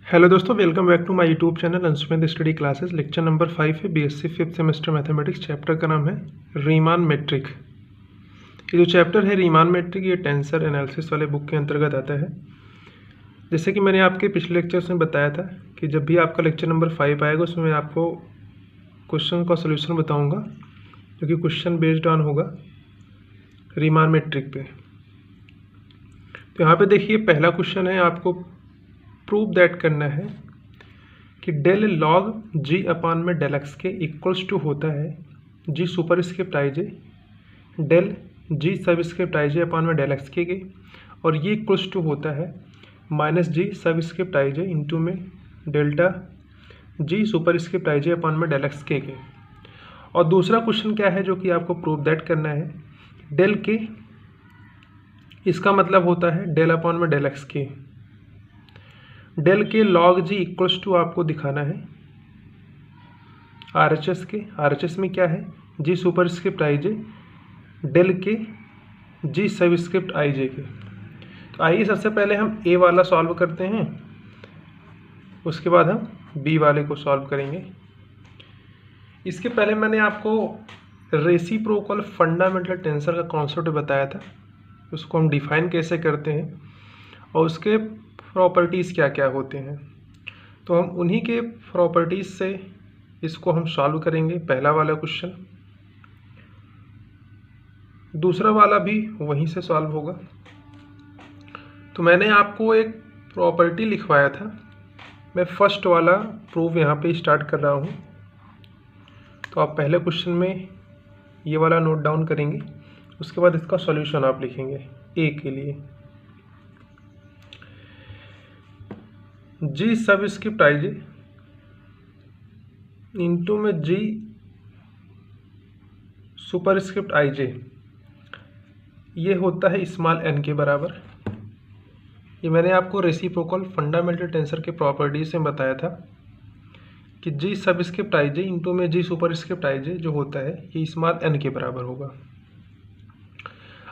Hello दोस्तों, welcome back to my YouTube channel Anshumant study classes. Lecture number 5 है BSc fifth semester mathematics. Chapter का नाम है Riemann metric. ये जो चैप्टर है रीमान मेट्रिक, ये टेंसर एनालिसिस वाले बुक के अंतर्गत आता है। जैसे कि मैंने आपके पिछले लेक्चर्स में बताया था कि जब भी आपका लेक्चर नंबर 5 आएगा उसमें मैं आपको क्वेश्चन का सोल्यूशन बताऊँगा, जो कि क्वेश्चन बेस्ड ऑन होगा रीमान मेट्रिक पे। तो यहाँ पे देखिए, पहला क्वेश्चन है, आपको प्रूव दैट करना है कि डेल लॉग जी अपान में डेल एक्स के इक्वल्स टू होता है g super script i j del g सब स्क्रिप्ट आई जे अपान में डेल एक्स के, और ये इक्वल्स टू होता है माइनस जी सब स्क्रिप्ट आई जे इंटू में delta g super script i j upon में डेल एक्स के। और दूसरा क्वेश्चन क्या है जो कि आपको प्रूव दैट करना है, डेल के, इसका मतलब होता है डेल अपान में डेल एक्स के। डेल के लॉग जी इक्वल्स टू आपको दिखाना है आरएचएस के। आरएचएस में क्या है, g super script i j del के जी सब स्क्रिप्ट आई जे के। तो आइए सबसे पहले हम ए वाला सॉल्व करते हैं, उसके बाद हम बी वाले को सॉल्व करेंगे। इसके पहले मैंने आपको रेसिप्रोकल फंडामेंटल टेंसर का कॉन्सेप्ट बताया था, उसको हम डिफाइन कैसे करते हैं और उसके प्रॉपर्टीज़ क्या क्या होते हैं। तो हम उन्हीं के प्रॉपर्टीज़ से इसको हम सॉल्व करेंगे, पहला वाला क्वेश्चन। दूसरा वाला भी वहीं से सॉल्व होगा। तो मैंने आपको एक प्रॉपर्टी लिखवाया था, मैं फर्स्ट वाला प्रूफ यहाँ पे स्टार्ट कर रहा हूँ। तो आप पहले क्वेश्चन में ये वाला नोट डाउन करेंगे, उसके बाद इसका सॉल्यूशन आप लिखेंगे ए के लिए। जी सब स्क्रिप्ट आई जे इंटू में जी सुपर स्क्रिप्ट आई जे, ये होता है स्मॉल एन के बराबर। ये मैंने आपको रेसिप्रोकल फंडामेंटल टेंसर के प्रॉपर्टीज से बताया था कि जी सब स्क्रिप्ट आई जे इंटू में जी सुपर स्क्रिप्ट आई जे जो होता है ये स्मॉल एन के बराबर होगा।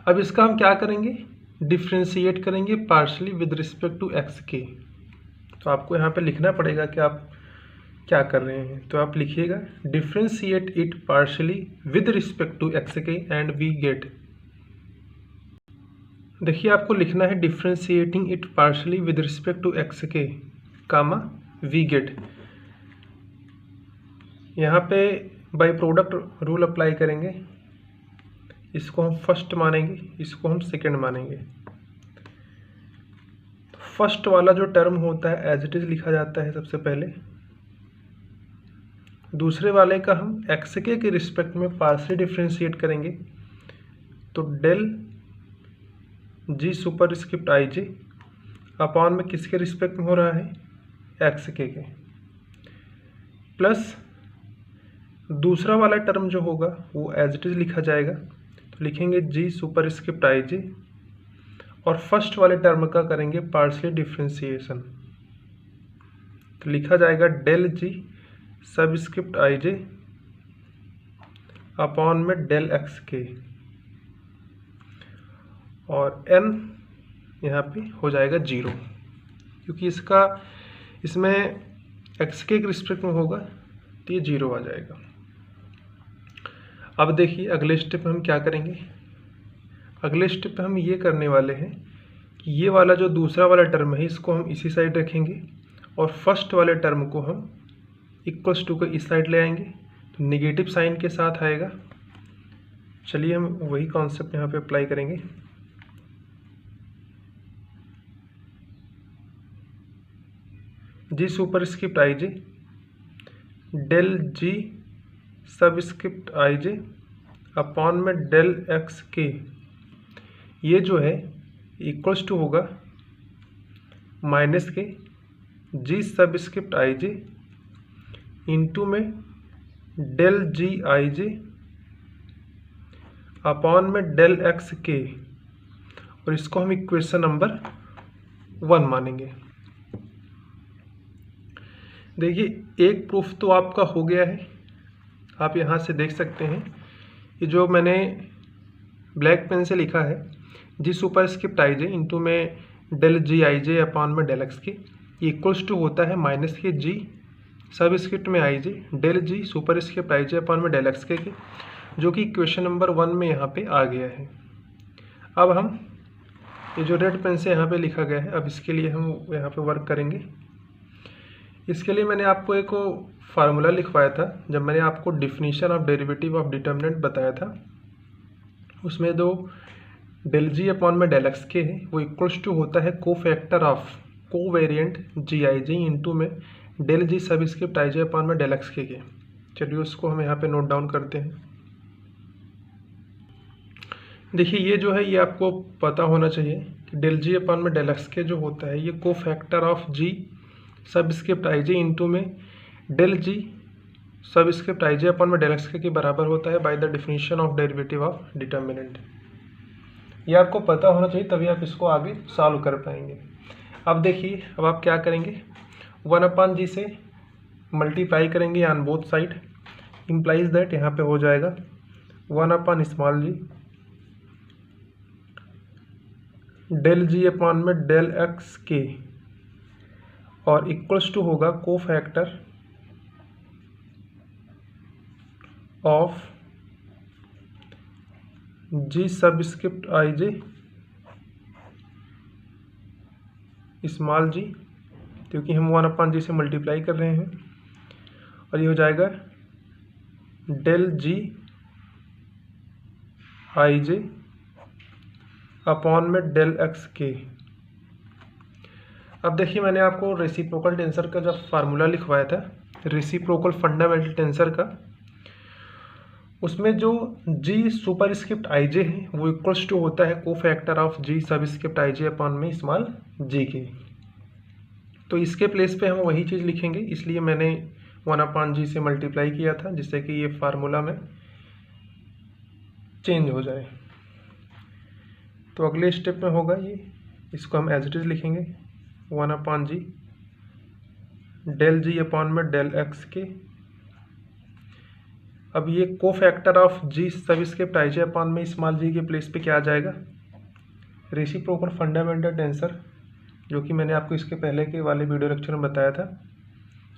अब इसका हम क्या करेंगे, डिफ्रेंशिएट करेंगे partially with respect to x k. तो आपको यहाँ पे लिखना पड़ेगा कि आप क्या कर रहे हैं। तो आप लिखिएगा differentiate it partially with respect to x k and we get. देखिए, आपको लिखना है differentiating it partially with respect to x k comma we get. यहाँ पे बाय प्रोडक्ट रूल अप्लाई करेंगे, इसको हम फर्स्ट मानेंगे, इसको हम सेकंड मानेंगे। फर्स्ट वाला जो टर्म होता है एज इट इज लिखा जाता है सबसे पहले, दूसरे वाले का हम एक्स के रिस्पेक्ट में पार्शियल डिफ्रेंशिएट करेंगे। तो del g super script i j upon में किसके रिस्पेक्ट में हो रहा है, एक्स के प्लस दूसरा वाला टर्म जो होगा वो एज इट इज लिखा जाएगा। तो लिखेंगे जी सुपर स्क्रिप्ट आई जे और फर्स्ट वाले टर्म का करेंगे पार्शियल डिफ्रेंशिएशन। तो लिखा जाएगा डेल जी सब स्क्रिप्ट आई जे अपॉन में डेल एक्स के, और n यहाँ पे हो जाएगा 0, क्योंकि इसमें x के रिस्पेक्ट में होगा तो ये 0 आ जाएगा। अब देखिए अगले स्टेप में हम क्या करेंगे। अगले स्टेप पे हम ये करने वाले हैं कि ये वाला जो दूसरा वाला टर्म है इसको हम इसी साइड रखेंगे और फर्स्ट वाले टर्म को हम इक्वल्स टू को इस साइड ले आएंगे, तो नेगेटिव साइन के साथ आएगा। चलिए हम वही कॉन्सेप्ट यहाँ पे अप्लाई करेंगे। G super script i j del g सब स्क्रिप्ट आई जे अपॉन में डेल एक्स के, ये जो है इक्वल्स टू होगा माइनस के जी सब स्क्रिप्ट आई जे इंटू में del g i j upon में डेल एक्स के, और इसको हम इक्वेशन नंबर 1 मानेंगे। देखिए एक प्रूफ तो आपका हो गया है, आप यहाँ से देख सकते हैं कि जो मैंने ब्लैक पेन से लिखा है g super script i j into में del g i j upon में डेल एक्स के, इक्वल्स टू होता है माइनस के जी सब स्क्रिप्ट में i j del g super script i j upon में डेल एक्स के, जो कि इक्वेशन नंबर 1 में यहाँ पे आ गया है। अब हम ये जो रेड पेन से यहाँ पे लिखा गया है, अब इसके लिए हम यहाँ पे वर्क करेंगे। इसके लिए मैंने आपको एक फार्मूला लिखवाया था जब मैंने आपको definition of derivative of determinant बताया था। उसमें दो डेल जी अपॉन में डेल एक्स के है, वो इक्वल्स टू होता है cofactor of covariant g i j into में डेल जी सब स्क्रिप्ट आई जे अपॉन में डेल एक्स के। चलिए उसको हम यहाँ पे नोट डाउन करते हैं। देखिए ये जो है ये आपको पता होना चाहिए कि डेल जी अपॉन में डेल एक्स के जो होता है ये कोफैक्टर ऑफ जी सब स्क्रिप्ट आई जे इंटू में डेल जी सब स्क्रिप्ट आई जे अपॉन में डेल एक्स के बराबर होता है by the definition of derivative of determinant. ये आपको पता होना चाहिए, तभी आप इसको आगे सॉल्व कर पाएंगे। अब देखिए, अब आप क्या करेंगे, 1/g से मल्टीप्लाई करेंगे on both side, implies that यहाँ पे हो जाएगा 1/g डेल जी अपॉन में डेल एक्स के, और इक्वल्स टू होगा कोफैक्टर ऑफ जी सब स्क्रिप्ट आई जे स्मॉल जी, क्योंकि हम 1/g से मल्टीप्लाई कर रहे हैं, और ये हो जाएगा del g i j upon में डेल एक्स के। अब देखिए मैंने आपको रेसिप्रोकल टेंसर का जब फार्मूला लिखवाया था, रेसिप्रोकल फंडामेंटल टेंसर का, उसमें जो जी सुपर स्क्रिप्ट आई जे है वो इक्वल्स टू होता है कोफैक्टर ऑफ जी सब स्क्रिप्ट आई जे अपॉन में स्मॉल जी के। तो इसके प्लेस पे हम वही चीज़ लिखेंगे, इसलिए मैंने 1/g से मल्टीप्लाई किया था जिससे कि ये फार्मूला में चेंज हो जाए। तो अगले स्टेप में होगा ये, इसको हम एज इट इज लिखेंगे 1/g डेल जी अपॉन में डेल एक्स के। अब ये कोफैक्टर ऑफ जी सब स्क्रिप्ट आई जे अपॉन में स्मॉल जी के प्लेस पे क्या आ जाएगा, रेसिप्रोकल फंडामेंटल टेंसर, जो कि मैंने आपको इसके पहले के वाले वीडियो लेक्चर में बताया था।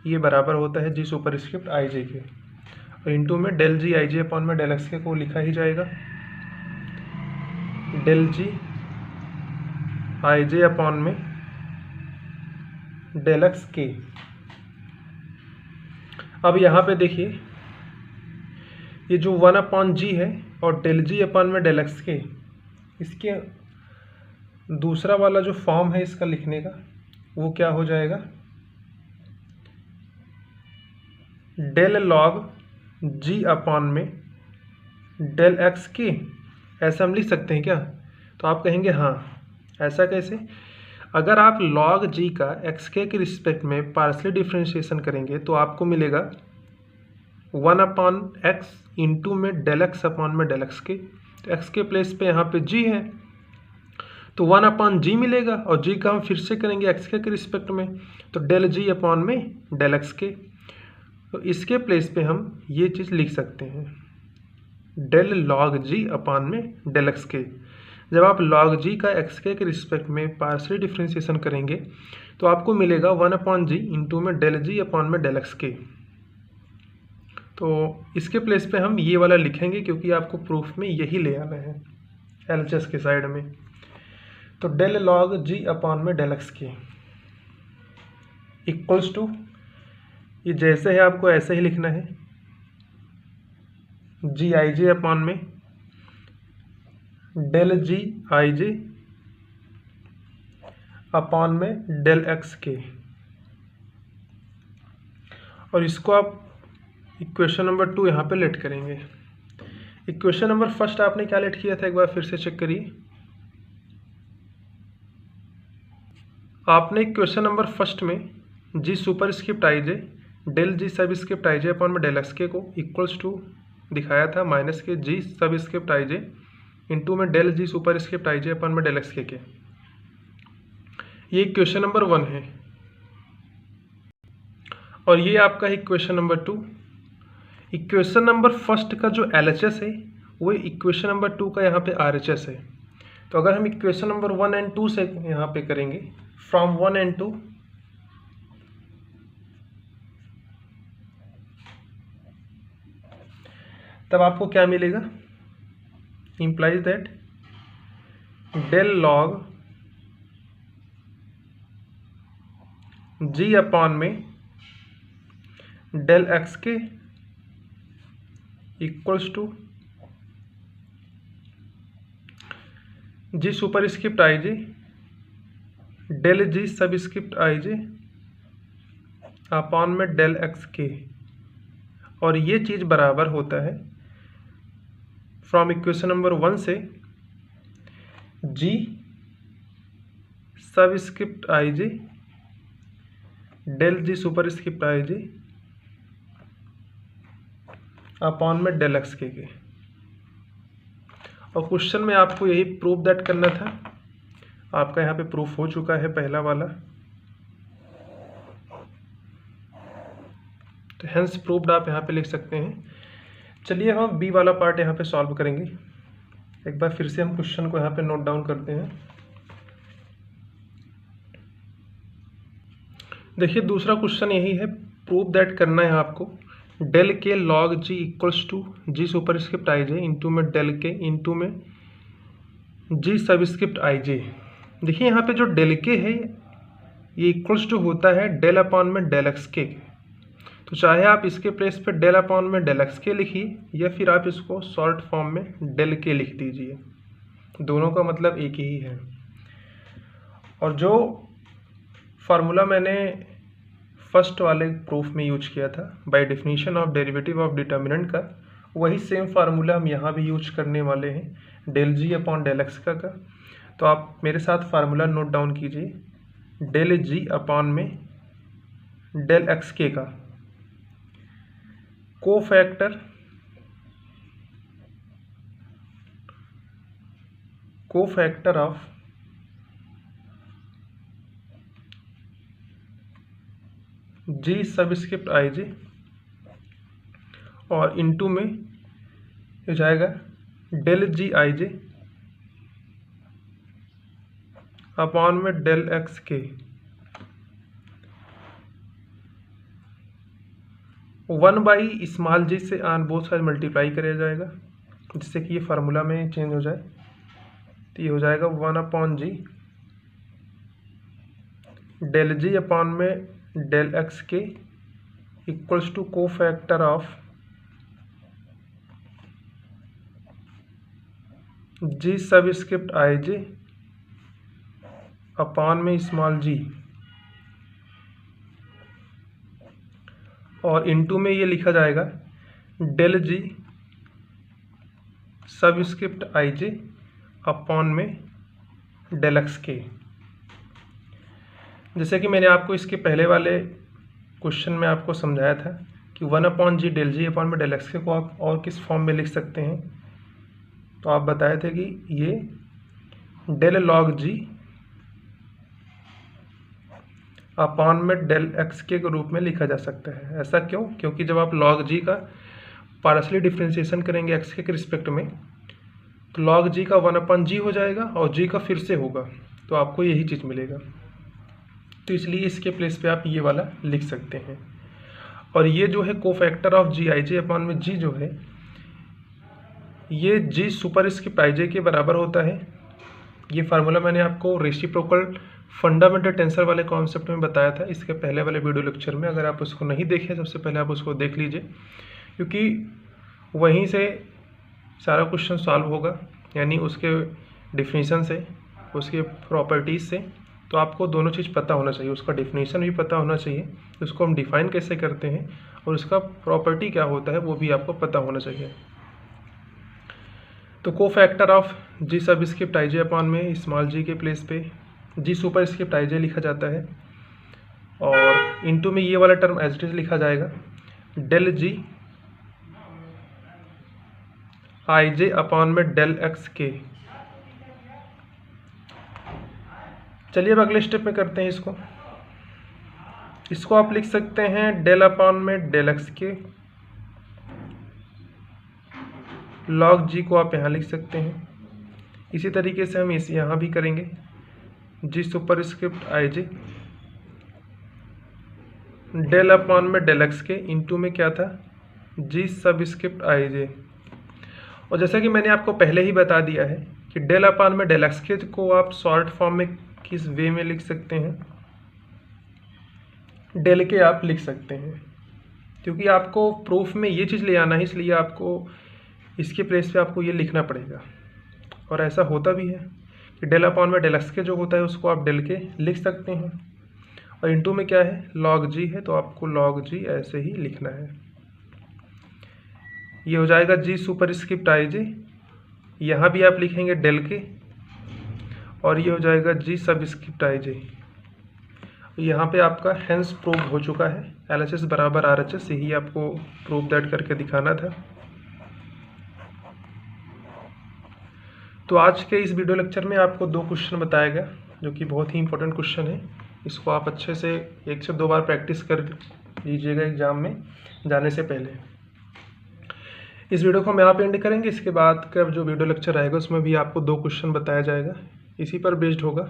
ये बराबर होता है जी सुपर स्क्रिप्ट आई जे के, और इंटू में del g i j upon में डेल एक्स के को लिखा ही जाएगा del g i j upon में डेल एक्स के। अब यहाँ पे देखिए ये जो 1/g है और डेल जी अपॉन में डेल एक्स के, इसके दूसरा वाला जो फॉर्म है इसका लिखने का वो क्या हो जाएगा, डेल लॉग जी अपॉन में डेल एक्स के। ऐसा हम लिख सकते हैं क्या? तो आप कहेंगे हाँ, ऐसा कैसे? अगर आप log g का एक्स के रिस्पेक्ट में पार्शली डिफ्रेंशिएशन करेंगे तो आपको मिलेगा 1/x इंटू में डेल एक्स अपॉन में डेल एक्स के। तो एक्स के प्लेस पे यहाँ पे g है तो 1/g मिलेगा, और g का हम फिर से करेंगे एक्स के रिस्पेक्ट में तो डेल जी अपॉन में डेल एक्स के। तो इसके प्लेस पे हम ये चीज़ लिख सकते हैं डेल लॉग जी अपॉन में डेल एक्स के। जब आप log g का एक्स के रिस्पेक्ट में पार्शली डिफ्रेंशिएशन करेंगे तो आपको मिलेगा 1/g इंटू में डेल जी अपॉन में डेल एक्स के। तो इसके प्लेस पे हम ये वाला लिखेंगे क्योंकि आपको प्रूफ में यही ले आना है LHS के साइड में। तो डेल log g अपॉन में डेल एक्स के इक्वल्स टू, ये जैसे है आपको ऐसे ही लिखना है, जी आई जे अपॉन में del g i j upon में डेल एक्स के। और इसको आप इक्वेशन नंबर 2 यहाँ पे लेट करेंगे। इक्वेशन नंबर फर्स्ट आपने क्या लेट किया था, एक बार फिर से चेक करिए। आपने इक्वेशन नंबर फर्स्ट में g super script i j del g सब स्क्रिप्ट आई जे अपॉन में डेल एक्स के को इक्वल्स टू दिखाया था माइनस के जी सब स्क्रिप्ट आई जे इंटू में del g super script i j upon में डेल एक्स के। ये इक्वेशन नंबर 1 है, और ये आपका equation number 2। Equation number first का जो LHS है वो इक्वेशन नंबर 2 का यहाँ पे RHS है। तो अगर हम इक्वेशन नंबर 1 एंड 2 से यहाँ पे करेंगे, फ्रॉम 1 एंड 2 तब आपको क्या मिलेगा, implies that del log g upon में del x के equals to g super script i j del g सब स्क्रिप्ट आई जे अपॉन में डेल एक्स के, और ये चीज़ बराबर होता है फ्रॉम इक्वेशन नंबर 1 से जी सब script i j del g super script i j upon में डेल एक्स के। और क्वेश्चन में आपको यही प्रूफ दैट करना था, आपका यहाँ पे प्रूफ हो चुका है पहला वाला, तो हेंस प्रूफ्ड आप यहाँ पे लिख सकते हैं। चलिए हम बी वाला पार्ट यहाँ पे सॉल्व करेंगे। एक बार फिर से हम क्वेश्चन को यहाँ पे नोट डाउन करते हैं। देखिए दूसरा क्वेश्चन यही है, प्रूफ दैट करना है आपको डेल के log g equals to g super script i j into में डेल के इंटू में जी सब स्क्रिप्ट आई जे। देखिए यहाँ पे जो डेल के है ये इक्वल्स टू होता है डेल अपॉन में डेल एक्स के। तो चाहे आप इसके प्लेस पे डेल अपॉन में डेल एक्स के लिखिए या फिर आप इसको शॉर्ट फॉर्म में डेल के लिख दीजिए, दोनों का मतलब एक ही है। और जो फार्मूला मैंने फर्स्ट वाले प्रूफ में यूज किया था by definition of derivative of determinant का, वही सेम फार्मूला हम यहाँ भी यूज करने वाले हैं del g upon del x का। तो आप मेरे साथ फार्मूला नोट डाउन कीजिए, डेल जी अपॉन में डेल एक्स के का कोफैक्टर ऑफ जी सबस्क्रिप्ट आई जे और इनटू में हो जाएगा del g i j upon में डेल एक्स के। 1 बाई स्मॉल जी से ऑन बोथ साइड मल्टीप्लाई किया जाएगा जिससे कि ये फार्मूला में चेंज हो जाए। तो ये हो जाएगा 1 अपॉन जी डेल जी अपॉन में डेल एक्स के इक्वल्स टू कोफैक्टर ऑफ जी सब स्क्रिप्ट आई जे अपॉन में स्मॉल जी, और इनटू में ये लिखा जाएगा डेल जी सब स्क्रिप्ट आई जे अपॉन में डेल एक्स के। जैसे कि मैंने आपको इसके पहले वाले क्वेश्चन में आपको समझाया था कि 1 अपॉन जी डेल जी अपॉन में डेल एक्स के को आप और किस फॉर्म में लिख सकते हैं। तो आप बताए थे कि ये डेल लॉग जी अपॉन में डेल एक्स के रूप में लिखा जा सकता है। ऐसा क्यों? क्योंकि जब आप लॉग जी का पार्शियली डिफ्रेंशिएशन करेंगे एक्स के रिस्पेक्ट में तो लॉग जी का 1 अपॉन जी हो जाएगा और जी का फिर से होगा, तो आपको यही चीज़ मिलेगा। तो इसलिए इसके प्लेस पे आप ये वाला लिख सकते हैं। और ये जो है cofactor of g i j upon में जी जो है ये जी सुपर स्क्रिप्ट आई जे के बराबर होता है। ये फार्मूला मैंने आपको रेसिप्रोकल फंडामेंटल टेंसर वाले कॉन्सेप्ट में बताया था इसके पहले वाले वीडियो लेक्चर में। अगर आप उसको नहीं देखें सबसे पहले आप उसको देख लीजिए, क्योंकि वहीं से सारा क्वेश्चन सॉल्व होगा, यानी उसके डिफिनीशन से, उसके प्रॉपर्टीज़ से। तो आपको दोनों चीज़ पता होना चाहिए, उसका डिफिनीशन भी पता होना चाहिए, उसको हम डिफाइन कैसे करते हैं और उसका प्रॉपर्टी क्या होता है वो भी आपको पता होना चाहिए। तो कोफैक्टर ऑफ जी सब स्क्रिप्ट आई जे अपॉन में स्मॉल जी के प्लेस पे जी सुपर स्क्रिप्ट आई जे लिखा जाता है, और इनटू में ये वाला टर्म एज इट इज लिखा जाएगा del g i j upon में डेल एक्स के। चलिए अब अगले स्टेप में करते हैं इसको आप लिख सकते हैं डेल अपॉन में डेल एक्स के, लॉग जी को आप यहाँ लिख सकते हैं। इसी तरीके से हम इस यहाँ भी करेंगे g super script i j del upon में डेल एक्स के, इनटू में क्या था जी सब स्क्रिप्ट आई जे और जैसा कि मैंने आपको पहले ही बता दिया है कि डेल अपान में डेल एक्स के को आप शॉर्ट फॉर्म में किस वे में लिख सकते हैं, डेल के आप लिख सकते हैं, क्योंकि आपको प्रूफ में ये चीज़ ले आना है, इसलिए आपको इसके प्लेस पे आपको ये लिखना पड़ेगा। और ऐसा होता भी है कि डेल अपान में डेल एक्स के जो होता है उसको आप डेल के लिख सकते हैं। और इनटू में क्या है, लॉग जी है, तो आपको लॉग जी ऐसे ही लिखना है। ये हो जाएगा जी सुपर स्क्रिप्ट आई जी, यहाँ भी आप लिखेंगे डेल के, और ये हो जाएगा जी सब स्क्रिप्ट आई जी। यहाँ पे आपका हेंस प्रूव हो चुका है, LHS बराबर RHS, यही आपको प्रूफ दैट करके दिखाना था। तो आज के इस वीडियो लेक्चर में आपको 2 क्वेश्चन बताया गया जो कि बहुत ही इंपॉर्टेंट क्वेश्चन है। इसको आप अच्छे से 1 से 2 बार प्रैक्टिस कर लीजिएगा एग्जाम में जाने से पहले। इस वीडियो को हम यहाँ पे एंड करेंगे, इसके बाद का जो वीडियो लेक्चर आएगा उसमें भी आपको 2 क्वेश्चन बताया जाएगा, इसी पर बेस्ड होगा।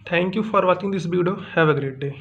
Thank you for watching this video, have a great day.